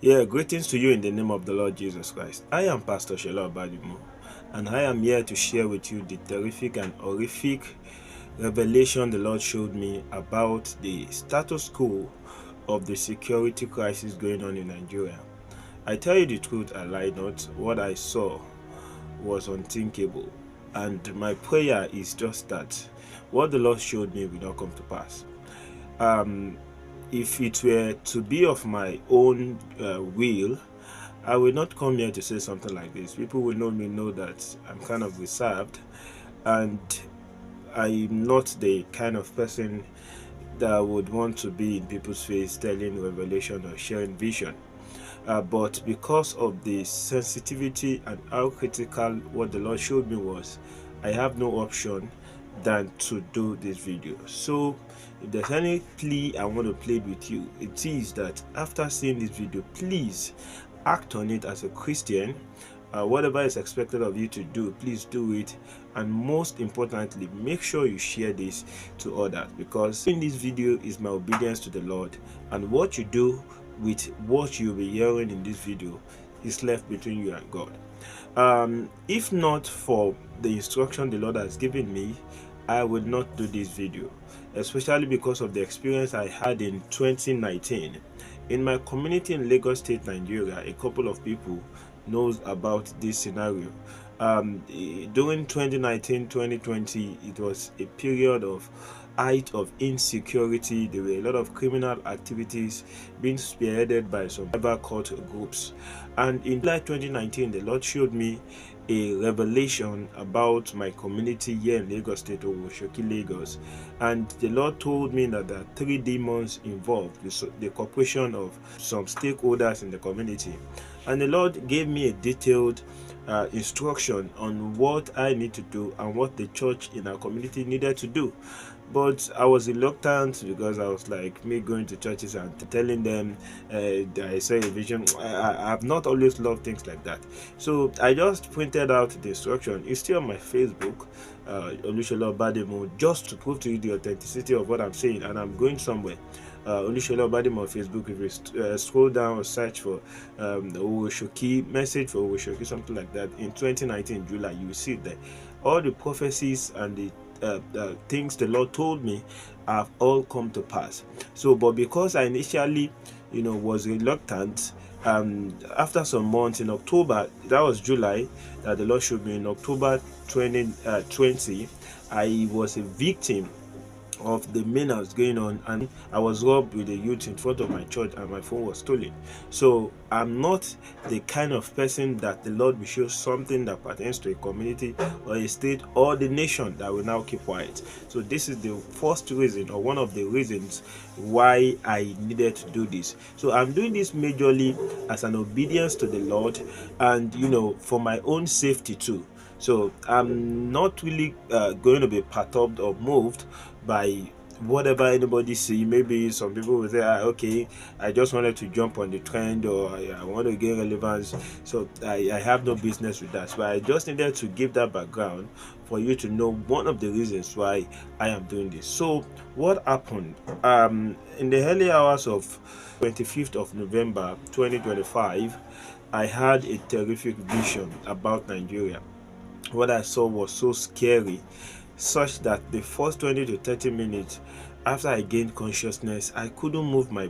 Yeah, greetings to you in the name of the Lord Jesus Christ. I am Pastor Shela Badimo, and I am here to share with you the terrific and horrific revelation the Lord showed me about the status quo of the security crisis going on in Nigeria. I tell you the truth, I lie not. What I saw was unthinkable, and my prayer is just that what the Lord showed me will not come to pass. Um, if it were to be of my own will, I will not come here to say something like this. People will know me, know that I'm kind of reserved, and I'm not the kind of person that would want to be in people's face telling revelation or sharing vision. But because of the sensitivity and how critical what the Lord showed me was, I have no option than to do this video. So if there's any plea I want to play with you, it is that after seeing this video, please act on it as a Christian. Whatever is expected of you to do, please do it, and most importantly, make sure you share this to others, because in this video is my obedience to the Lord, and what you do with what you'll be hearing in this video is left between you and God. If not for the instruction the Lord has given me, I would not do this video, especially because of the experience I had in 2019. In my community in Lagos State, Nigeria, a couple of people knows about this scenario. During 2019-2020, it was a period of height of insecurity. There were a lot of criminal activities being spearheaded by some cyber cult groups. And in July 2019, the Lord showed me a revelation about my community here in Lagos State, Oshoki, Lagos. And the Lord told me that there are 3 demons involved, the cooperation of some stakeholders in the community. And the Lord gave me a detailed instruction on what I need to do and what the church in our community needed to do. But I was reluctant, because I was like, me going to churches and telling them that I saw a vision. I have not always loved things like that. So I just printed out the instruction. It's still on my Facebook, Olushola Bademo, just to prove to you the authenticity of what I'm saying, and I'm going somewhere. Olushola Bademo on Facebook. If you scroll down or search for Owoshoki, message for Owoshoki, something like that, in 2019 July, you will see it there. All the prophecies and the things the Lord told me have all come to pass. So, but because I initially, was reluctant, after some months in October, that was July, that the Lord showed me in October 2020, I was a victim of the menace going on, and I was robbed with a youth in front of my church, and my phone was stolen. So I'm not the kind of person that the Lord will show something that pertains to a community or a state or the nation that will now keep quiet. So this is the first reason, or one of the reasons, why I needed to do this. So I'm doing this majorly as an obedience to the Lord, and for my own safety too. So I'm not really going to be perturbed or moved by whatever anybody see. Maybe some people will say, okay, I just wanted to jump on the trend, or I want to gain relevance. So I have no business with that. So I just needed to give that background for you to know one of the reasons why I am doing this. So what happened in the early hours of 25th of November 2025, I had a terrific vision about Nigeria. What I saw was so scary, such that the first 20 to 30 minutes after I gained consciousness, I couldn't move my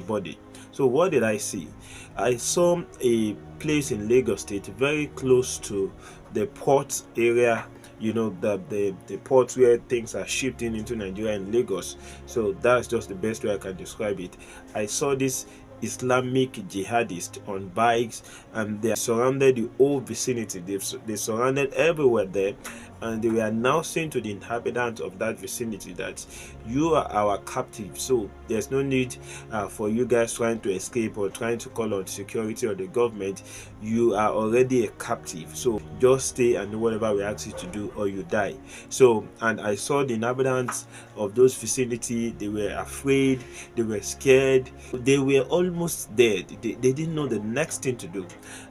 body. So what did I see? I saw a place in Lagos State very close to the port area, the port where things are shifting into Nigeria and Lagos. So that's just the best way I can describe it. I saw this Islamic jihadists on bikes, and they surrounded the whole vicinity. They surrounded everywhere there, and they were announcing to the inhabitants of that vicinity that you are our captive. So there's no need for you guys trying to escape or trying to call on security or the government. You are already a captive. So just stay and do whatever we ask you to do, or you die. So, and I saw the inhabitants of those vicinity. They were afraid. They were scared. They were almost dead. They didn't know the next thing to do.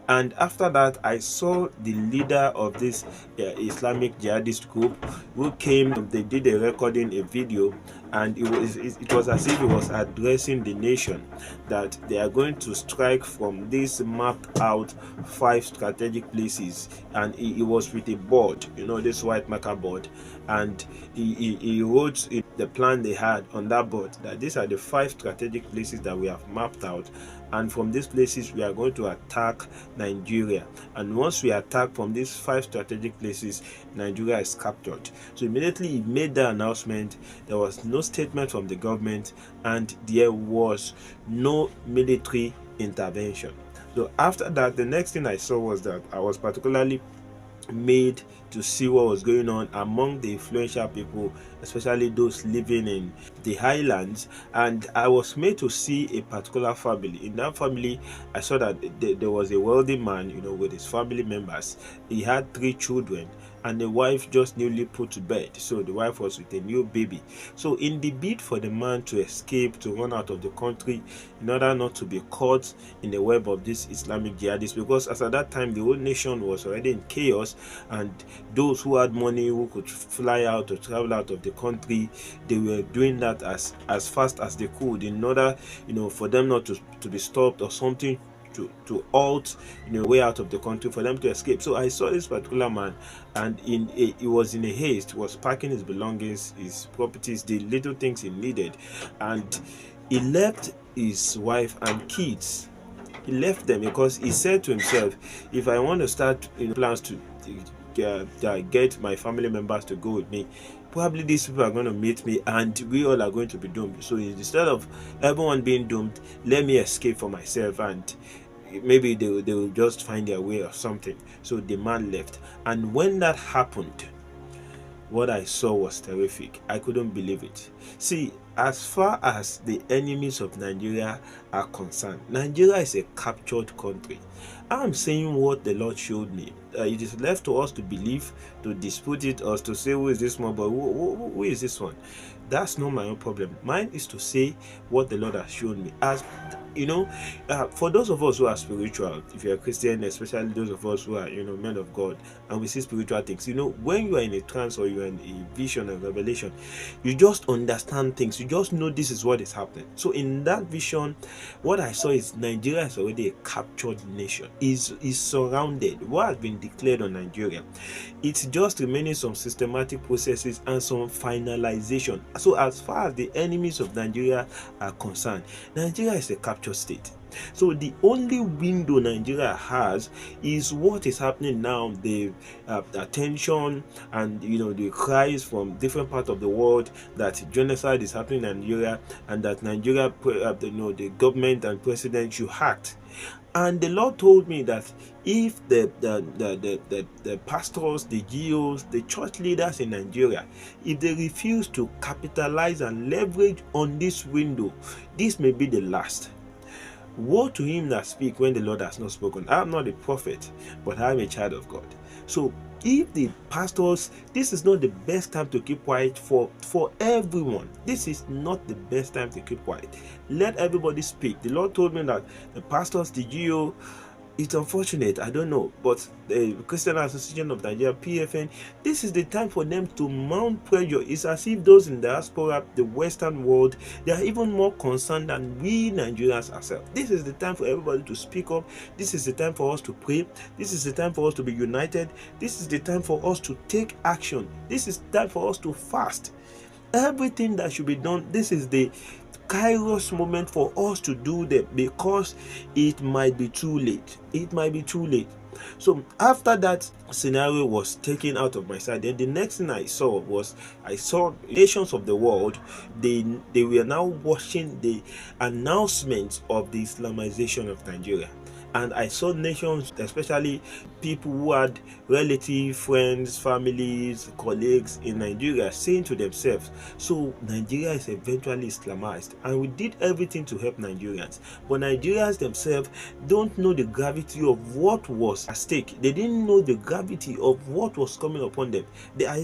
And after that, I saw the leader of this Islamic Islamic jihadist group who came. They did a recording, a video, and it was as if he was addressing the nation that they are going to strike from this mapped out 5 strategic places, and he was with a board, this white marker board, and he wrote the plan they had on that board, that these are the 5 strategic places that we have mapped out, and from these places we are going to attack Nigeria, and once we attack from these 5 strategic places, Nigeria is captured. So immediately he made the announcement. There was no statement from the government, and there was no military intervention. So after that, the next thing I saw was that I was particularly made to see what was going on among the influential people, especially those living in the highlands, and I was made to see a particular family. In that family, I saw that there was a wealthy man, with his family members. He had 3 children, and the wife just newly put to bed. So the wife was with a new baby. So in the bid for the man to escape, to run out of the country, in order not to be caught in the web of this Islamic jihadists, because as at that time the whole nation was already in chaos, and those who had money, who could fly out or travel out of the country, they were doing that as fast as they could, in order for them not to be stopped or something, to halt way out of the country, for them to escape. So I saw this particular man, and he was in a haste. He was packing his belongings, his properties, the little things he needed, and he left his wife and kids. He left them because he said to himself, if I want to start plans to get my family members to go with me, probably these people are going to meet me and we all are going to be doomed. So instead of everyone being doomed, let me escape for myself, and maybe they will just find their way or something. So the man left, and when that happened, what I saw was terrific. I couldn't believe it. See, as far as the enemies of Nigeria are concerned, Nigeria is a captured country. I'm saying what the Lord showed me. It is left to us to believe, to dispute it, or to say, who is this small boy? Who is this one? That's not my own problem. Mine is to say what the Lord has shown me. As for those of us who are spiritual, if you're a Christian, especially those of us who are men of God, and we see spiritual things, when you are in a trance or you're in a vision or revelation, you just understand things. You just know this is what is happening. So in that vision, what I saw is Nigeria is already a captured nation. Is surrounded. What has been declared on Nigeria, it's just remaining some systematic processes and some finalization. So as far as the enemies of Nigeria are concerned, Nigeria is a captured state. So the only window Nigeria has is what is happening now, the attention and the cries from different parts of the world that genocide is happening in Nigeria, and that Nigeria, the government and president should act. And the Lord told me that if the pastors, the GOs, the church leaders in Nigeria, if they refuse to capitalize and leverage on this window, this may be the last. Woe to him that speak when the Lord has not spoken. I am not a prophet, but I am a child of God. So if the pastors, this is not the best time to keep quiet for everyone. This is not the best time to keep quiet. Let everybody speak. The Lord told me that the pastors, the GO, it's unfortunate, I don't know, but the Christian Association of Nigeria, PFN, this is the time for them to mount pressure. It's as if those in the diaspora, the Western world, they are even more concerned than we Nigerians ourselves. This is the time for everybody to speak up. This is the time for us to pray. This is the time for us to be united. This is the time for us to take action. This is the time for us to fast. Everything that should be done, this is the Kairos moment for us to do them, because it might be too late. It might be too late. So after that scenario was taken out of my sight, then the next thing I saw nations of the world, they were now watching the announcement of the Islamization of Nigeria. And I saw nations, especially people who had relatives, friends, families, colleagues in Nigeria, saying to themselves, so Nigeria is eventually Islamized, and we did everything to help Nigerians. But Nigerians themselves don't know the gravity of what was at stake. They didn't know the gravity of what was coming upon them.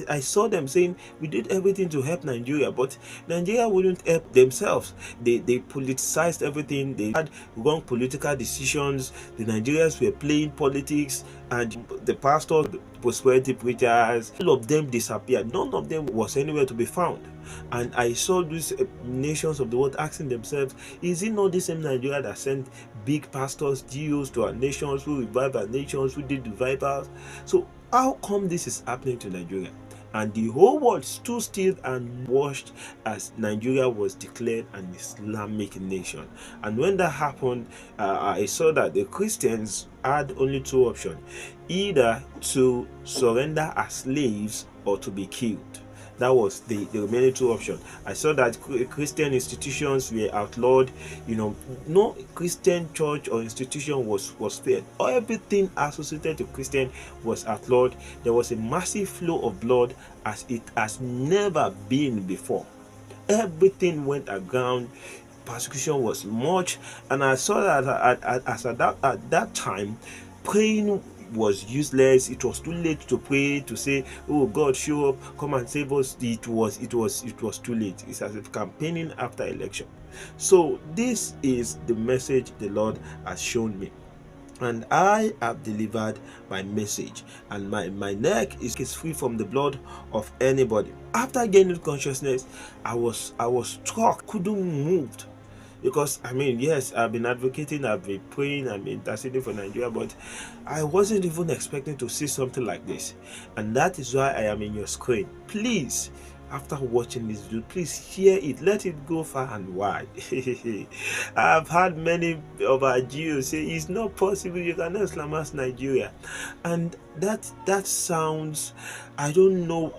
I saw them saying, we did everything to help Nigeria, but Nigeria wouldn't help themselves. They politicized everything. They had wrong political decisions. The Nigerians were playing politics, and the pastors, prosperity preachers, all of them disappeared. None of them was anywhere to be found. And I saw these nations of the world asking themselves, is it not the same Nigeria that sent big pastors, GOs to our nations, who revived our nations, who did revivals? So how come this is happening to Nigeria? And the whole world stood still and watched as Nigeria was declared an Islamic nation. And when that happened, I saw that the Christians had only two options: either to surrender as slaves or to be killed. That was the remaining two options. I saw that Christian institutions were outlawed. No Christian church or institution was spared. Everything associated to Christian was outlawed. There was a massive flow of blood as it has never been before. Everything went aground. Persecution was much, and I saw that at that time, praying was useless. It was too late to pray, to say, oh God, show up, come and save us. It was too late. It's as if campaigning after election. So this is the message the Lord has shown me, and I have delivered my message, and my neck is free from the blood of anybody. After gaining consciousness, I was struck, couldn't move. Because yes, I've been advocating, I've been praying, I've been interceding for Nigeria, but I wasn't even expecting to see something like this. And that is why I am in your screen. Please, after watching this video, please share it, let it go far and wide. I've had many of our Jews say it's not possible, you cannot Islamize Nigeria. And that sounds, I don't know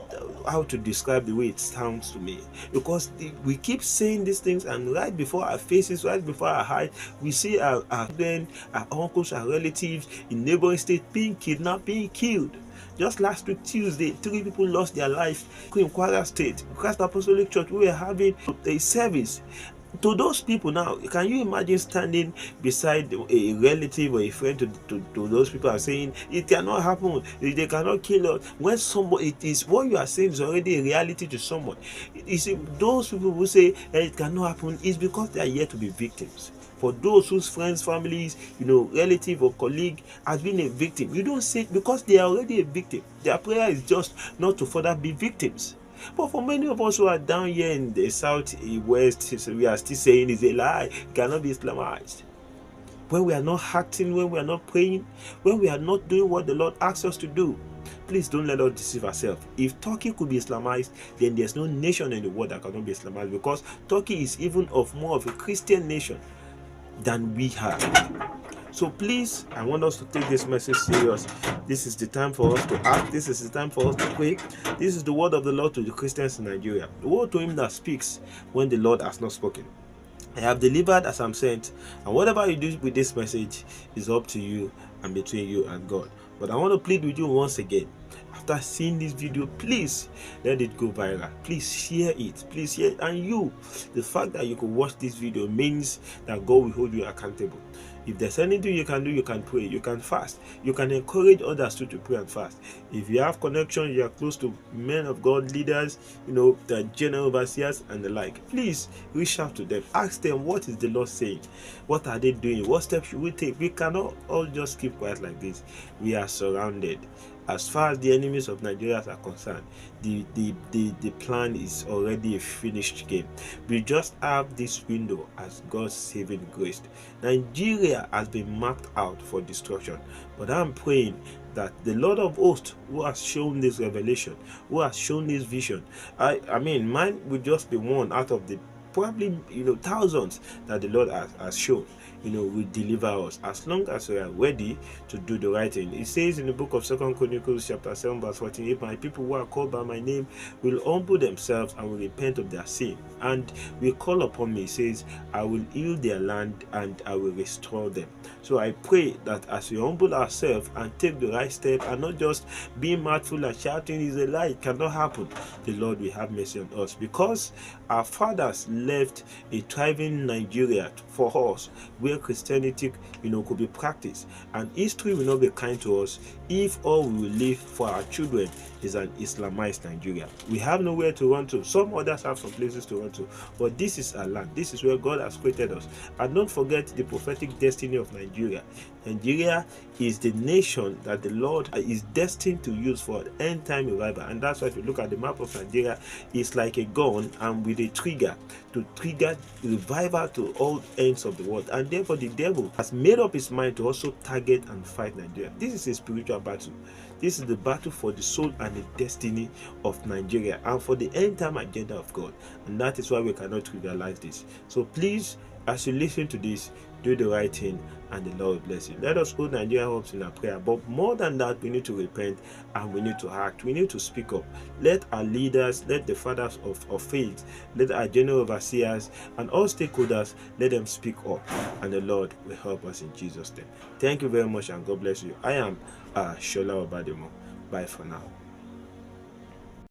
how to describe the way it sounds to me, because we keep saying these things, and right before our faces, right before our eyes, we see our friends, our uncles, our relatives in neighboring states being kidnapped, being killed. Just last week, Tuesday, 3 people lost their lives in Kwara State. Christ Apostolic Church, we were having a service. To those people now, can you imagine standing beside a relative or a friend to those people and saying, it cannot happen, they cannot kill us, when somebody, it is what you are saying is already a reality to someone. You see, those people who say it cannot happen is because they are yet to be victims. For those whose friends, families, relative or colleague has been a victim, you don't say it because they are already a victim. Their prayer is just not to further be victims. But for many of us who are down here in the southwest, we are still saying it's a lie, it cannot be Islamized. When we are not acting, when we are not praying, when we are not doing what the Lord asks us to do, please don't let us deceive ourselves. If Turkey could be Islamized, then there's no nation in the world that cannot be Islamized, because Turkey is even more of a Christian nation than we have. So please, I want us to take this message serious. This is the time for us to act. This is the time for us to pray. This is the word of the Lord to the Christians in Nigeria. The word to him that speaks when the Lord has not spoken. I have delivered as I'm sent, and whatever you do with this message is up to you and between you and God. But I want to plead with you once again. After seeing this video, please let it go viral. Please share it. Please share it. And the fact that you could watch this video means that God will hold you accountable. If there's anything you can do, you can pray, you can fast, you can encourage others to pray and fast. If you have connection, you are close to men of God, leaders, the general overseers and the like, please reach out to them. Ask them, what is the Lord saying? What are they doing? What steps should we take? We cannot all just keep quiet like this. We are surrounded. As far as the enemies of Nigeria are concerned, the plan is already a finished game. We just have this window as God's saving grace. Nigeria has been marked out for destruction, but I'm praying that the Lord of hosts, who has shown this revelation, who has shown this vision, mine will just be one out of the probably thousands that the Lord has shown, will deliver us, as long as we are ready to do the right thing. It says in the book of 2 Chronicles chapter 7 verse 14, if my people who are called by my name will humble themselves and will repent of their sin and will call upon me, it says, I will heal their land and I will restore them. So I pray that as we humble ourselves and take the right step, and not just being mouthful and shouting is a lie, it cannot happen, the Lord will have mercy on us, because our fathers left a thriving Nigeria for us, where where Christianity, could be practiced. And history will not be kind to us if all we will leave for our children is an Islamized Nigeria. We have nowhere to run to. Some others have some places to run to, but this is our land. This is where God has created us. And don't forget the prophetic destiny of Nigeria. Nigeria is the nation that the Lord is destined to use for end time revival. And that's why if you look at the map of Nigeria, it's like a gun and with a trigger to trigger revival to all ends of the world. And therefore the devil has made up his mind to also target and fight Nigeria. This is a spiritual battle. This is the battle for the soul and the destiny of Nigeria and for the end time agenda of God. And that is why we cannot trivialize this. So please, as you listen to this, do the right thing and the Lord will bless you. Let us hold Nigeria hopes in our prayer. But more than that, we need to repent and we need to act. We need to speak up. Let our leaders, let the fathers of faith, let our general overseers and all stakeholders, let them speak up. And the Lord will help us in Jesus' name. Thank you very much and God bless you. I am Shola Obademo. Bye for now.